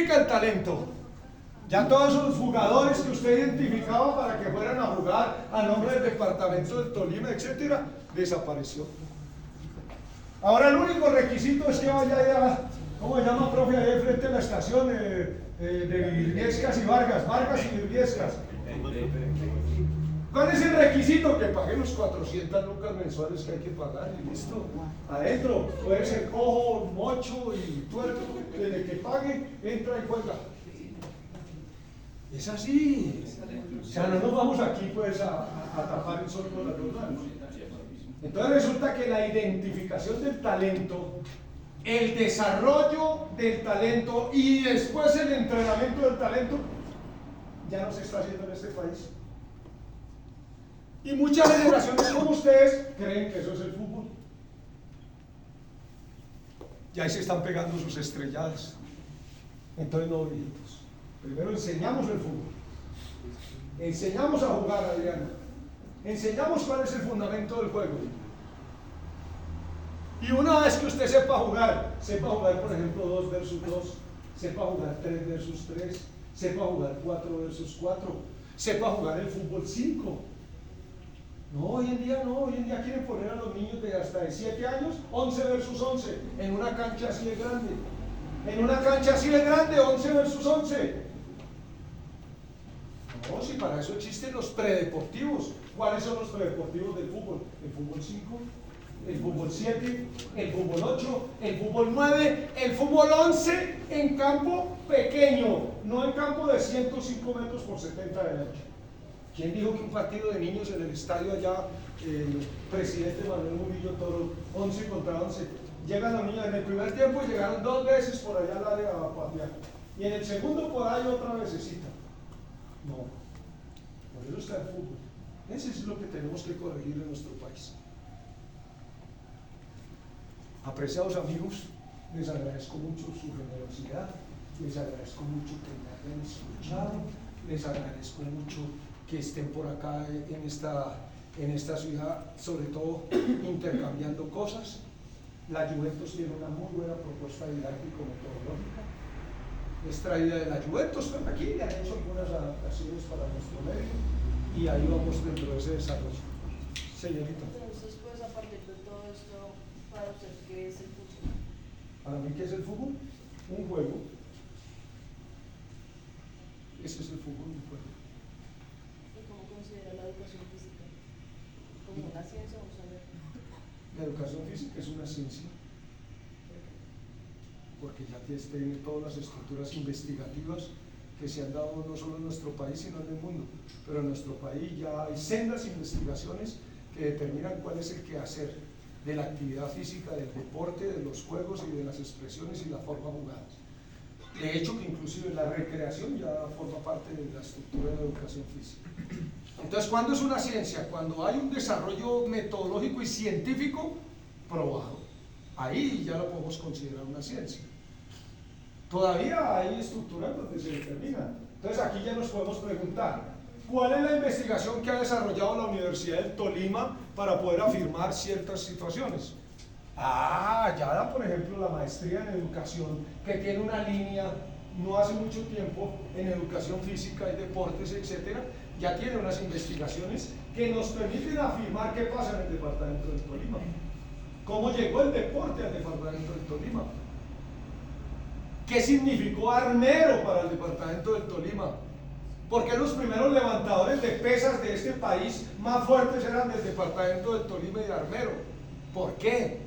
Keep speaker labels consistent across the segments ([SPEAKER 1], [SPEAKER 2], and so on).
[SPEAKER 1] identifica el talento. Ya todos esos jugadores que usted identificaba para que fueran a jugar a nombre del departamento del Tolima, etcétera, desapareció. Ahora el único requisito es que vaya allá, ¿cómo se llama, profe? Ahí frente a la estación de Virviescas y Vargas y Virviescas. ¿Cuál es el requisito? Que pague los 400 lucas mensuales que hay que pagar y listo. Adentro puede ser cojo, mocho y tuerto, desde que pague, entra y juega. Es así. O sea, no nos vamos aquí pues a tapar el sol con las dos manos. Entonces resulta que la identificación del talento, el desarrollo del talento y después el entrenamiento del talento ya no se está haciendo en este país. Y muchas generaciones como ustedes creen que eso es el fútbol. Y ahí se están pegando sus estrelladas. Entonces no, hijitos. Primero enseñamos el fútbol. Enseñamos a jugar, Adriano. Enseñamos cuál es el fundamento del juego. Y una vez que usted sepa jugar por ejemplo 2 versus 2, sepa jugar 3 versus 3, sepa jugar 4 versus 4, sepa jugar el fútbol 5. No, hoy en día quieren poner a los niños de hasta de 7 años, 11 versus 11, en una cancha así de grande. En una cancha así de grande, 11 versus 11. No, si para eso existen los predeportivos. ¿Cuáles son los predeportivos del fútbol? El fútbol 5, el fútbol 7, el fútbol 8, el fútbol 9, el fútbol 11 en campo pequeño, no en campo de 105 metros por 70 de ancho. ¿Quién dijo que un partido de niños en el estadio allá, presidente Manuel Murillo Toro, 11 contra 11, llegan los niños, en el primer tiempo llegaron 2 veces por allá al área a patear, y en el segundo por ahí otra vecesita? No, por eso está el fútbol. Ese es lo que tenemos que corregir en nuestro país. Apreciados amigos, les agradezco mucho su generosidad, les agradezco mucho que me hayan escuchado, les agradezco mucho que estén por acá en esta ciudad, sobre todo intercambiando cosas. La Juventus tiene una muy buena propuesta didáctico-metodológica, es traída de la Juventus, pero aquí le han hecho algunas adaptaciones para nuestro medio y ahí vamos dentro de ese desarrollo. Señorita.
[SPEAKER 2] Entonces, pues a partir de todo esto, para usted, ¿qué es el fútbol?
[SPEAKER 1] Para mí, ¿qué es el fútbol? Un juego. Ese es el fútbol, un juego.
[SPEAKER 2] ¿Y cómo considera la educación física? ¿Como una ciencia o un saber?
[SPEAKER 1] La educación física es una ciencia, porque ya tiene todas las estructuras investigativas que se han dado no solo en nuestro país, sino en el mundo. Pero en nuestro país ya hay sendas investigaciones que determinan cuál es el quehacer de la actividad física, del deporte, de los juegos y de las expresiones y la forma jugada. De hecho, que inclusive la recreación ya forma parte de la estructura de la educación física. Entonces, ¿cuándo es una ciencia? Cuando hay un desarrollo metodológico y científico probado. Ahí ya lo podemos considerar una ciencia. Todavía hay estructuras donde se determina. Entonces, aquí ya nos podemos preguntar, ¿cuál es la investigación que ha desarrollado la Universidad del Tolima para poder afirmar ciertas situaciones? Ya por ejemplo, la maestría en educación, que tiene una línea no hace mucho tiempo en educación física y deportes, etcétera, ya tiene unas investigaciones que nos permiten afirmar qué pasa en el departamento del Tolima, cómo llegó el deporte al departamento del Tolima, qué significó armero para el departamento del Tolima, por qué los primeros levantadores de pesas de este país más fuertes eran del departamento del Tolima y de Armero. ¿Por qué?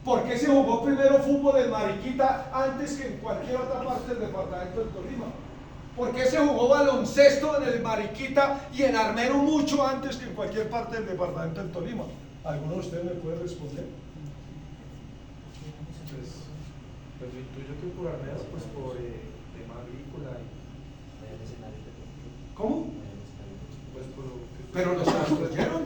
[SPEAKER 1] ¿Por qué se jugó primero fútbol en Mariquita antes que en cualquier otra parte del departamento del Tolima? ¿Por qué se jugó baloncesto en el Mariquita y en Armero mucho antes que en cualquier parte del departamento del Tolima? ¿Alguno de ustedes me puede responder?
[SPEAKER 3] Pues yo intuyo que por Armero, pues por tema agrícola y
[SPEAKER 1] ¿Cómo?
[SPEAKER 3] pues por lo que...
[SPEAKER 1] Pero los construyeron.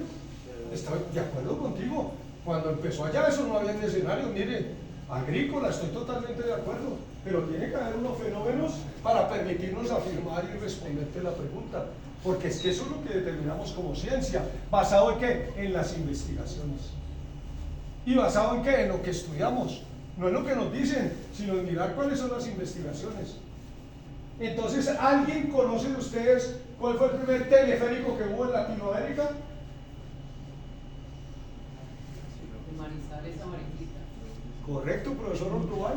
[SPEAKER 1] Estoy de acuerdo contigo. Cuando empezó allá eso no había escenario, mire, agrícola, estoy totalmente de acuerdo, pero tiene que haber unos fenómenos para permitirnos afirmar y responderte la pregunta, porque es que eso es lo que determinamos como ciencia, ¿basado en qué? En las investigaciones. ¿Y basado en qué? En lo que estudiamos, no en lo que nos dicen, sino en mirar cuáles son las investigaciones. Entonces, ¿alguien conoce de ustedes cuál fue el primer teleférico que hubo en Latinoamérica?
[SPEAKER 4] De Manizales a Mariquita.
[SPEAKER 1] Correcto, profesor Ortubal.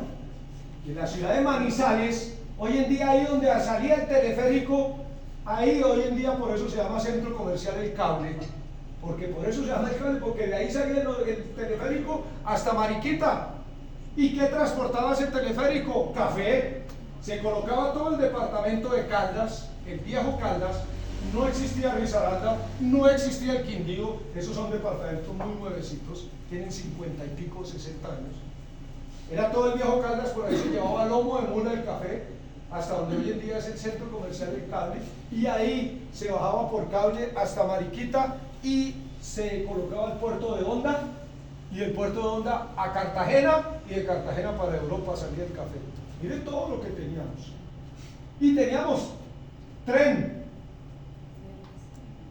[SPEAKER 1] En la ciudad de Manizales, hoy en día ahí donde salía el teleférico, ahí hoy en día por eso se llama Centro Comercial El Cable, porque por eso se llama El Cable, porque de ahí salía el teleférico hasta Mariquita. ¿Y qué transportaba ese teleférico? Café. Se colocaba todo el departamento de Caldas, el viejo Caldas, no existía Risaralda, no existía el Quindío, esos son departamentos muy nuevecitos, tienen 50 y pico, 60 años. Era todo el viejo Caldas, por ahí se llevaba lomo de mula el café, hasta donde hoy en día es el Centro Comercial del Cable, y ahí se bajaba por cable hasta Mariquita y se colocaba el puerto de Honda, y del puerto de Honda a Cartagena, y de Cartagena para Europa salía el café. Miren todo lo que teníamos. Y teníamos tren.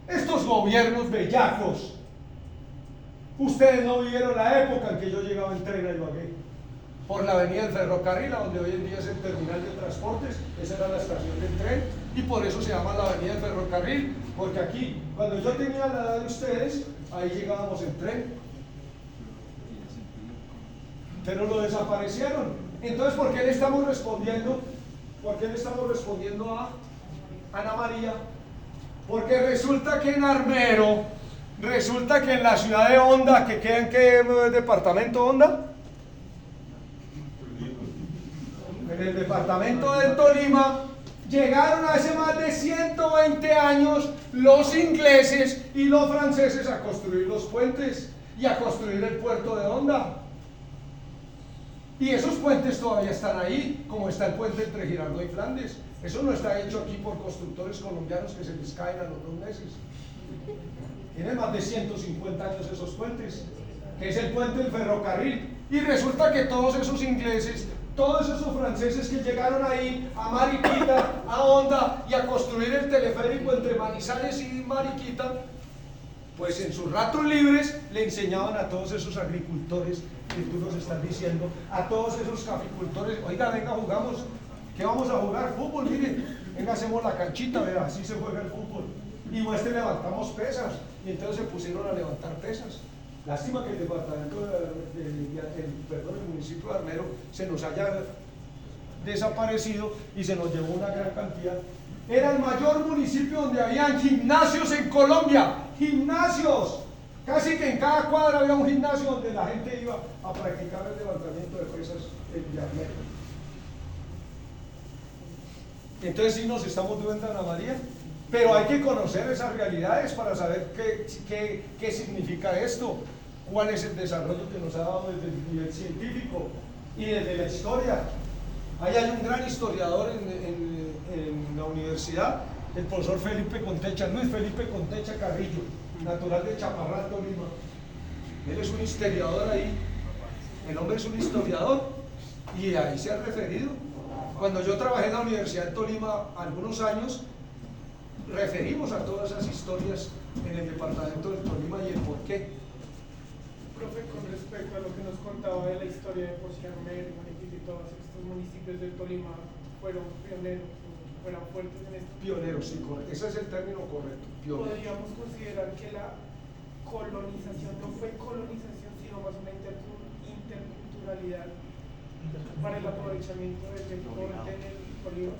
[SPEAKER 1] Estos gobiernos bellacos, ustedes no vivieron la época en que yo llegaba en tren a Ibagué, por la avenida del Ferrocarril, donde hoy en día es el terminal de transportes. Esa era la estación del tren, y por eso se llama la avenida del Ferrocarril, porque aquí, cuando yo tenía la edad de ustedes, ahí llegábamos en tren, pero lo desaparecieron. Entonces, ¿por qué le estamos respondiendo? ¿Por qué le estamos respondiendo a Ana María? Porque resulta que en Armero, resulta que en la ciudad de Honda, que queda en qué departamento Honda, en el departamento del Tolima, llegaron hace más de 120 años los ingleses y los franceses a construir los puentes y a construir el puerto de Honda. Y esos puentes todavía están ahí, como está el puente entre Girardot y Flandes. Eso no está hecho aquí por constructores colombianos que se les caen a los 2 meses. Tienen más de 150 años esos puentes, que es el puente del ferrocarril. Y resulta que todos esos ingleses, todos esos franceses que llegaron ahí a Mariquita, a Honda y a construir el teleférico entre Manizales y Mariquita, pues en sus ratos libres le enseñaban a todos esos agricultores que tú nos estás diciendo, a todos esos caficultores: oiga, venga, jugamos. ¿Qué vamos a jugar? Fútbol, mire, venga, hacemos la canchita, vea, así se juega el fútbol. Y levantamos pesas, y entonces se pusieron a levantar pesas. Lástima que el departamento, el municipio de Armero se nos haya desaparecido y se nos llevó una gran cantidad. Era el mayor municipio donde habían gimnasios en Colombia, gimnasios. Casi que en cada cuadra había un gimnasio donde la gente iba a practicar el levantamiento de pesas en Armero. Entonces sí nos estamos viendo Ana María, pero hay que conocer esas realidades para saber qué significa esto, cuál es el desarrollo que nos ha dado desde el nivel científico y desde la historia. Ahí hay un gran historiador en la universidad, el profesor Felipe Contecha, Luis Felipe Contecha Carrillo, natural de Chaparral, Tolima. Él es un historiador ahí, el hombre es un historiador, y ahí se ha referido. Cuando yo trabajé en la Universidad de Tolima algunos años, referimos a todas esas historias en el departamento del Tolima y el porqué.
[SPEAKER 5] Profe, con respecto a lo que nos contaba de la historia de Armero, Mariquita y todos estos municipios del Tolima fueron pioneros, fueron fuertes en esto.
[SPEAKER 1] Pioneros, sí, correcto. Ese es el término correcto. Pioneros.
[SPEAKER 5] Podríamos considerar que la colonización no fue colonización, sino más una interculturalidad para el aprovechamiento del deporte en el Tolima.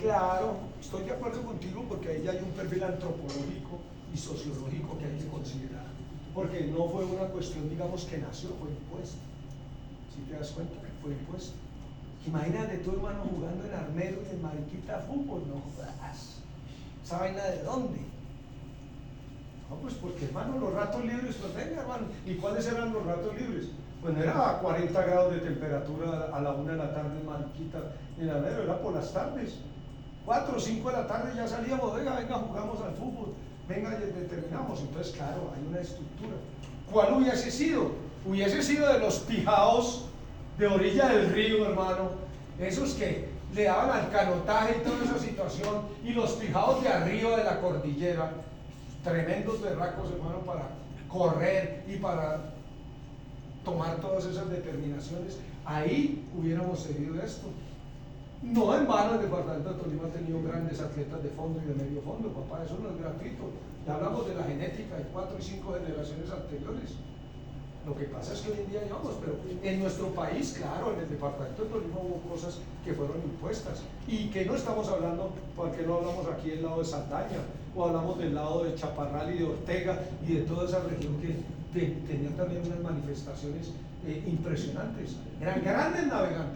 [SPEAKER 1] Claro, estoy de acuerdo contigo, porque ahí ya hay un perfil antropológico y sociológico que hay que considerar, porque no fue una cuestión, digamos, que nació, fue impuesto. Si te das cuenta, fue impuesto. Imagínate tu hermano jugando en Armero y en Mariquita fútbol, no jodas. ¿Esa vaina de dónde? No, pues porque, hermano, los ratos libres, pues venga, hermano. ¿Y cuáles eran los ratos libres? Pues no era a 40 grados de temperatura a la 1 de la tarde en Mariquita, en Armero, era por las tardes. 4 o 5 de la tarde ya salíamos, venga, jugamos al fútbol, venga, terminamos. Entonces, claro, hay una estructura. ¿Cuál hubiese sido? Hubiese sido de los pijaos de orilla del río, hermano, esos que le daban al canotaje y toda esa situación, y los pijaos de arriba de la cordillera, tremendos berracos, hermano, para correr y para tomar todas esas determinaciones. Ahí hubiéramos seguido esto. No en vano el departamento de Tolima ha tenido grandes atletas de fondo y de medio fondo, papá, eso no es gratuito. Ya hablamos de la genética de 4 y 5 generaciones anteriores. Lo que pasa es que hoy en día llevamos, pero en nuestro país, claro, en el departamento de Tolima hubo cosas que fueron impuestas y que no estamos hablando, porque no hablamos aquí del lado de Saldaña, o hablamos del lado de Chaparral y de Ortega y de toda esa región que tenía también unas manifestaciones impresionantes. Eran grandes navegantes.